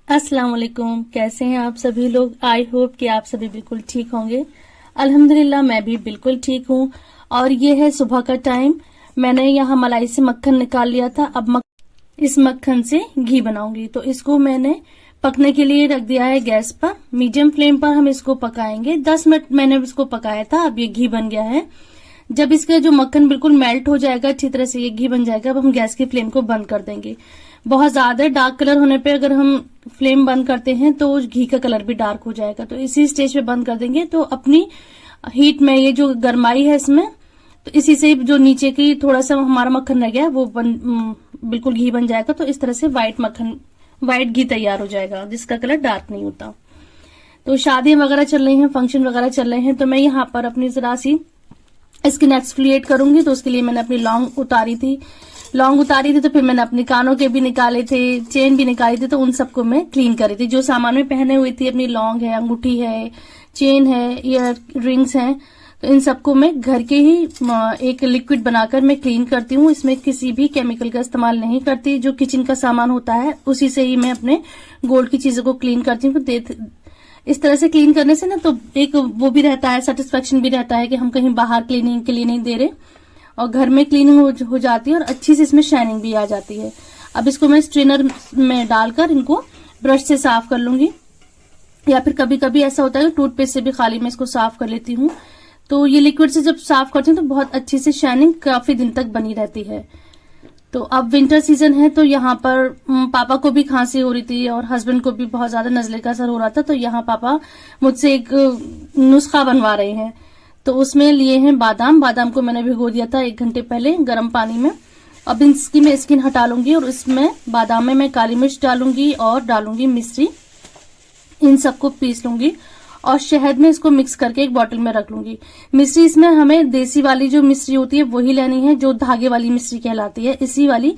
अस्सलाम वालेकुम। कैसे हैं आप सभी लोग? आई होप कि आप सभी बिल्कुल ठीक होंगे। अल्हम्दुलिल्लाह मैं भी बिल्कुल ठीक हूँ। और ये है सुबह का टाइम। मैंने यहाँ मलाई से मक्खन निकाल लिया था। अब इस मक्खन से घी बनाऊंगी, तो इसको मैंने पकने के लिए रख दिया है गैस पर। मीडियम फ्लेम पर हम इसको पकाएंगे। 10 मिनट मैंने इसको पकाया था। अब ये घी बन गया है। जब इसका जो मक्खन बिल्कुल मेल्ट हो जाएगा, अच्छी तरह से ये घी बन जाएगा, अब हम गैस की फ्लेम को बंद कर देंगे। बहुत ज्यादा डार्क कलर होने पे अगर हम फ्लेम बंद करते हैं तो घी का कलर भी डार्क हो जाएगा, तो इसी स्टेज पे बंद कर देंगे। तो अपनी हीट में ये जो गर्माई है इसमें, तो इसी से जो नीचे की थोड़ा सा हमारा मक्खन रह गया है वो बिल्कुल घी बन जाएगा। तो इस तरह से व्हाइट घी तैयार हो जाएगा जिसका कलर डार्क नहीं होता। तो शादियां वगैरह चल रही हैं, फंक्शन वगैरह चल रहे हैं, तो मैं यहाँ पर अपनी जरा सी स्किन एक्सफोलिएट करूंगी। तो उसके लिए मैंने अपनी लौंग उतारी थी, तो फिर मैंने अपने कानों के भी निकाले थे, चेन भी निकाली थी, तो उन सबको मैं क्लीन कर रही थी। जो सामान में पहने हुई थी, अपनी लौंग है, अंगूठी है, चेन है, ईयर रिंग्स हैं, तो इन सबको मैं घर के ही एक लिक्विड बनाकर मैं क्लीन करती हूँ। इसमें किसी भी केमिकल का इस्तेमाल नहीं करती। जो किचन का सामान होता है उसी से ही मैं अपने गोल्ड की चीजों को क्लीन करती हूँ। इस तरह से क्लीन करने से ना तो एक वो भी रहता है, सेटिस्फेक्शन भी रहता है कि हम कहीं बाहर क्लीनिंग के लिए नहीं दे रहे, और घर में क्लीनिंग हो जाती है और अच्छी से इसमें शाइनिंग भी आ जाती है। अब इसको मैं स्ट्रेनर में डालकर इनको ब्रश से साफ कर लूंगी, या फिर कभी कभी ऐसा होता है कि टूथपेस्ट से भी खाली मैं इसको साफ कर लेती हूँ। तो ये लिक्विड से जब साफ करती हूँ तो बहुत अच्छी से शाइनिंग काफी दिन तक बनी रहती है। तो अब विंटर सीजन है, तो यहाँ पर पापा को भी खांसी हो रही थी और हस्बैंड को भी बहुत ज्यादा नजले का असर हो रहा था। तो यहाँ पापा मुझसे एक नुस्खा बनवा रहे हैं। तो उसमें लिए हैं बादाम को मैंने भिगो दिया था 1 घंटे पहले गर्म पानी में। अब इसकी मैं स्किन हटा लूंगी और इसमें बादाम में मैं काली मिर्च डालूंगी और डालूंगी मिश्री। इन सबको पीस लूंगी और शहद में इसको मिक्स करके एक बोतल में रख लूंगी। मिश्री इसमें हमें देसी वाली जो मिश्री होती है वही लेनी है, जो धागे वाली मिश्री कहलाती है। इसी वाली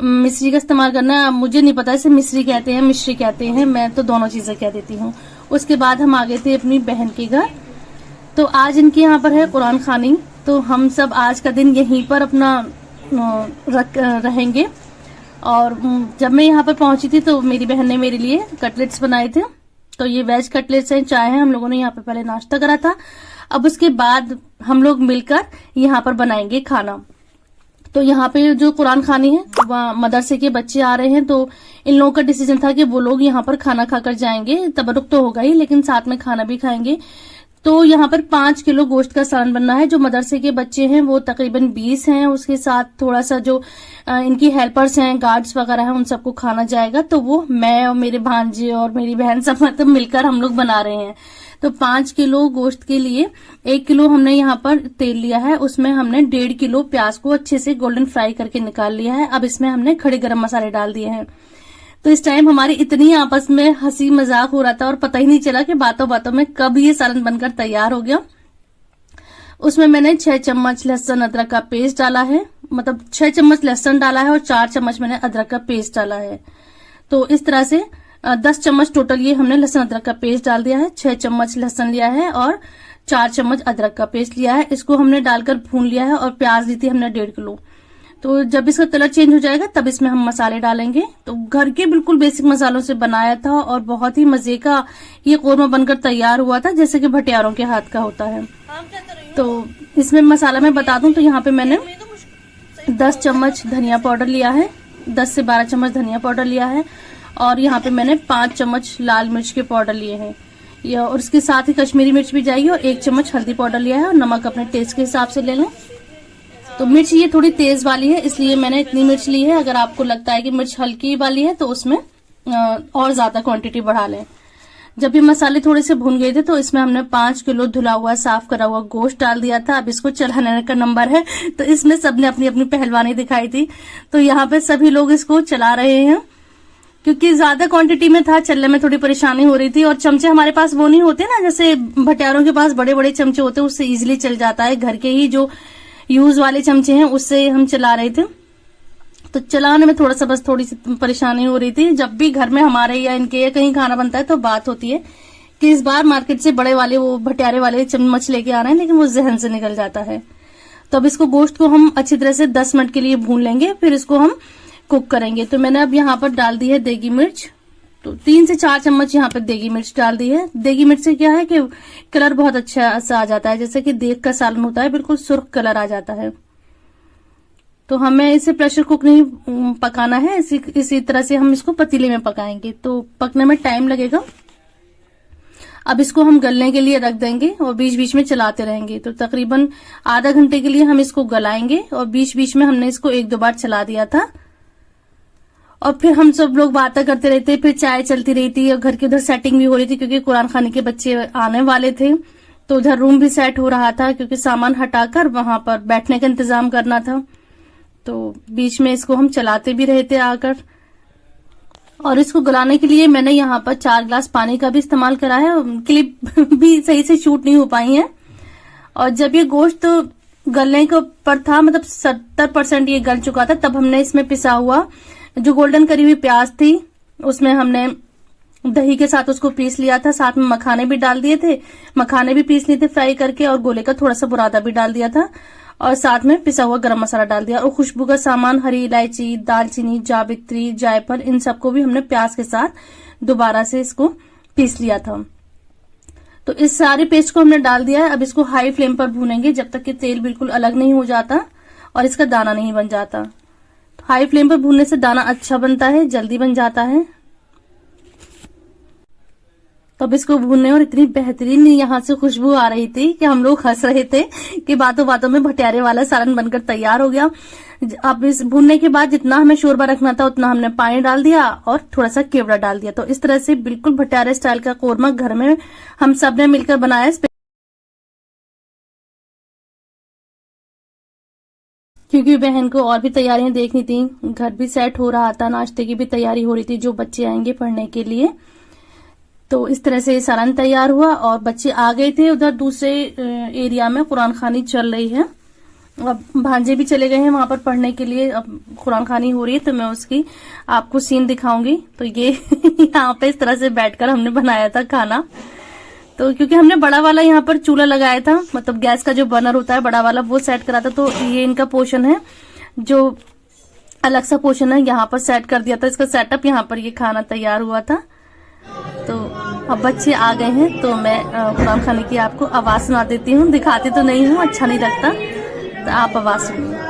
मिश्री का इस्तेमाल करना है। मुझे नहीं पता इसे मिश्री कहते हैं मिश्री कहते हैं, मैं तो दोनों चीजें कह देती हूँ। उसके बाद हम आ गए थे अपनी बहन के घर। तो आज इनके यहाँ पर है कुरान खानी, तो हम सब आज का दिन यहीं पर अपना रहेंगे। और जब मैं यहाँ पर पहुंची थी तो मेरी बहन ने मेरे लिए कटलेट्स बनाए थे। तो ये वेज कटलेट्स हैं, चाय है। हम लोगों ने यहाँ पे पहले नाश्ता करा था। अब उसके बाद हम लोग मिलकर यहाँ पर बनाएंगे खाना। तो यहाँ पे जो कुरान खानी है वह मदरसे के बच्चे आ रहे हैं, तो इन लोगों का डिसीजन था कि वो लोग यहाँ पर खाना खाकर जाएंगे। तबरुक तो होगा ही, लेकिन साथ में खाना भी खाएंगे। तो यहाँ पर 5 किलो गोश्त का सालन बनना है। जो मदरसे के बच्चे हैं वो तकरीबन 20 हैं, उसके साथ थोड़ा सा जो इनकी हेल्पर्स हैं, गार्ड्स वगैरह हैं, उन सबको खाना जाएगा। तो वो मैं और मेरे भांजे और मेरी बहन सब मतलब मिलकर हम लोग बना रहे हैं। तो 5 किलो गोश्त के लिए 1 किलो हमने यहाँ पर तेल लिया है, उसमें हमने 1.5 किलो प्याज को अच्छे से गोल्डन फ्राई करके निकाल लिया है। अब इसमें हमने खड़े गरम मसाले डाल दिए हैं। तो इस टाइम हमारी इतनी आपस में हंसी मजाक हो रहा था और पता ही नहीं चला कि बातों बातों में कब ये सालन बनकर तैयार हो गया। उसमें मैंने 6 चम्मच लहसुन अदरक का पेस्ट डाला है, मतलब 6 चम्मच लहसुन डाला है और 4 चम्मच मैंने अदरक का पेस्ट डाला है। तो इस तरह से 10 चम्मच टोटल ये हमने लहसुन अदरक का पेस्ट डाल दिया है। 6 चम्मच लहसुन लिया है और 4 चम्मच अदरक का पेस्ट लिया है। इसको हमने डालकर भून लिया है। और प्याज ली थी हमने 1.5 किलो। तो जब इसका कलर चेंज हो जाएगा तब इसमें हम मसाले डालेंगे। तो घर के बिल्कुल बेसिक मसालों से बनाया था और बहुत ही मजे का ये कोरमा बनकर तैयार हुआ था, जैसे कि भटियारों के हाथ का होता है। तो इसमें मसाला मैं बता दूं तो यहाँ पे मैंने 10 चम्मच धनिया पाउडर लिया है, 10 से 12 चम्मच धनिया पाउडर लिया है। और यहाँ पे मैंने 5 चम्मच लाल मिर्च के पाउडर लिए हैं, और उसके साथ ही कश्मीरी मिर्च भी जाएगी। और 1 चम्मच हल्दी पाउडर लिया है। और नमक अपने टेस्ट के हिसाब से ले लें। तो मिर्च ये थोड़ी तेज वाली है, इसलिए मैंने इतनी मिर्च ली है। अगर आपको लगता है कि मिर्च हल्की वाली है तो उसमें और ज्यादा क्वांटिटी बढ़ा लें। जब ये मसाले थोड़े से भून गए थे तो इसमें हमने 5 किलो धुला हुआ साफ करा हुआ गोश्त डाल दिया था। अब इसको चलाने का नंबर है, तो इसमें सबने अपनी अपनी पहलवानी दिखाई थी। तो यहाँ पे सभी लोग इसको चला रहे हैं, क्योंकि ज्यादा क्वांटिटी में था, चलने में थोड़ी परेशानी हो रही थी। और चमचे हमारे पास वो नहीं होते ना, जैसे भटियारों के पास बड़े बड़े चमचे होते हैं, उससे इजिली चल जाता है। घर के ही जो यूज वाले चमचे हैं उससे हम चला रहे थे। तो चलाने में थोड़ी सी परेशानी हो रही थी। जब भी घर में हमारे या इनके या कहीं खाना बनता है तो बात होती है कि इस बार मार्केट से बड़े वाले वो भटियारे वाले चम्मच लेके आ रहे हैं, लेकिन वो जहन से निकल जाता है। तो अब इसको गोश्त को हम अच्छी तरह से 10 मिनट के लिए भून लेंगे, फिर इसको हम कुक करेंगे। तो मैंने अब यहाँ पर डाल दी है देगी मिर्च, तो 3 से 4 चम्मच यहाँ पे देगी मिर्च डाल दी है। देगी मिर्च से क्या है कि कलर बहुत अच्छा सा आ जाता है, जैसे कि देग का सालन होता है, बिल्कुल सुर्ख कलर आ जाता है। तो हमें इसे प्रेशर कुक नहीं पकाना है, इसी तरह से हम इसको पतीले में पकाएंगे, तो पकने में टाइम लगेगा। अब इसको हम गलने के लिए रख देंगे और बीच बीच में चलाते रहेंगे। तो तकरीबन आधा घंटे के लिए हम इसको गलाएंगे और बीच बीच में हमने इसको 1-2 बार चला दिया था। और फिर हम सब लोग बातें करते रहते, फिर चाय चलती रही थी और घर की उधर सेटिंग भी हो रही थी, क्योंकि कुरान खाने के बच्चे आने वाले थे। तो उधर रूम भी सेट हो रहा था, क्योंकि सामान हटाकर वहां पर बैठने का इंतजाम करना था। तो बीच में इसको हम चलाते भी रहे थे आकर। और इसको गलाने के लिए मैंने यहाँ पर 4 गिलास पानी का भी इस्तेमाल करा है। क्लिप भी सही से शूट नहीं हो पाई है। और जब ये गोश्त गलने के ऊपर था, मतलब 70% ये गल चुका था, तब हमने इसमें पिसा हुआ जो गोल्डन करी हुई प्याज थी, उसमें हमने दही के साथ उसको पीस लिया था। साथ में मखाने भी डाल दिए थे, मखाने भी पीस लिए थे फ्राई करके, और गोले का थोड़ा सा बुरादा भी डाल दिया था, और साथ में पिसा हुआ गरम मसाला डाल दिया। और खुशबू का सामान हरी इलायची, दालचीनी, जावित्री, जायफल, इन सबको भी हमने प्याज के साथ दोबारा से इसको पीस लिया था। तो इस सारे पेस्ट को हमने डाल दिया है। अब इसको हाई फ्लेम पर भूनेंगे जब तक कि तेल बिल्कुल अलग नहीं हो जाता और इसका दाना नहीं बन जाता। तो हाई फ्लेम पर भूनने से दाना अच्छा बनता है, जल्दी बन जाता है। तो अब इसको भूनने, और इतनी बेहतरीन यहाँ से खुशबू आ रही थी कि हम लोग हंस रहे थे कि बातों बातों में भटियारे वाला सालन बनकर तैयार हो गया। अब इस भूनने के बाद जितना हमें शोरबा रखना था उतना हमने पानी डाल दिया और थोड़ा सा केवड़ा डाल दिया। तो इस तरह से बिल्कुल भटियारे स्टाइल का कोरमा घर में हम सब ने मिलकर बनाया, क्योंकि बहन को और भी तैयारियां देखनी थी। घर भी सेट हो रहा था, नाश्ते की भी तैयारी हो रही थी, जो बच्चे आएंगे पढ़ने के लिए। तो इस तरह से सालन तैयार हुआ और बच्चे आ गए थे उधर दूसरे एरिया में, कुरान खानी चल रही है। अब भांजे भी चले गए हैं वहां पर पढ़ने के लिए। अब कुरान खानी हो रही है, तो मैं उसकी आपको सीन दिखाऊंगी। तो ये यहाँ पे इस तरह से बैठकर हमने बनाया था खाना। तो क्योंकि हमने बड़ा वाला यहाँ पर चूल्हा लगाया था, मतलब गैस का जो बर्नर होता है बड़ा वाला, वो सेट करा था। तो ये इनका पोर्शन है, जो अलग सा पोर्शन है, यहाँ पर सेट कर दिया था इसका सेटअप। यहाँ पर ये खाना तैयार हुआ था। तो अब बच्चे आ गए हैं, तो मैं कुरान खाने की आपको आवाज सुना देती हूँ। दिखाती तो नहीं हूँ, अच्छा नहीं लगता, तो आप आवाज सुनिए।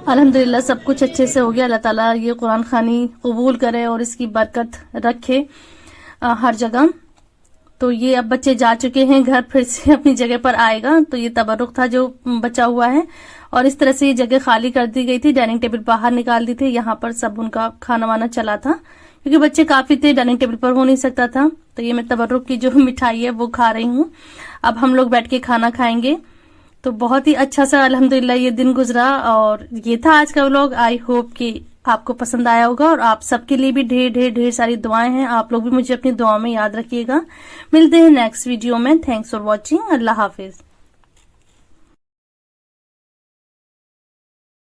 अल्हम्दुलिल्लाह सब कुछ अच्छे से हो गया। अल्लाह ताला ये कुरान खानी कबूल करे और इसकी बरकत रखे हर जगह। तो ये अब बच्चे जा चुके हैं घर, फिर से अपनी जगह पर आएगा। तो ये तबरुक था जो बचा हुआ है, और इस तरह से ये जगह खाली कर दी गई थी। डाइनिंग टेबल बाहर निकाल दी थी, यहाँ पर सब उनका खाना वाना चला था, क्योंकि बच्चे काफी थे, डाइनिंग टेबल पर हो नहीं सकता था। तो ये मैं तबरुक की जो मिठाई है वो खा रही हूँ। अब हम लोग बैठ के खाना खाएंगे। तो बहुत ही अच्छा सा अल्हम्दुलिल्लाह ये दिन गुजरा, और ये था आज का व्लॉग। आई होप कि आपको पसंद आया होगा, और आप सबके लिए भी ढेर ढेर ढेर सारी दुआएं हैं। आप लोग भी मुझे अपनी दुआओं में याद रखिएगा। मिलते हैं नेक्स्ट वीडियो में। Thanks for watching. Allah Hafiz.